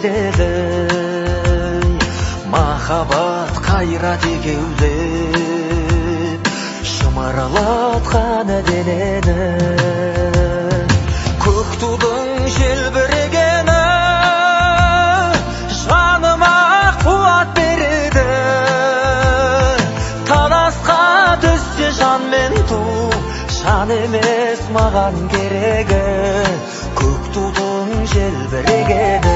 деле махаббат кайра тегеулеп шымарлаткан денени көк тудың желбірегені жаныма қуат береді таласқа түссе жан мен ту жан емес маған керегі көк тудың желбірегені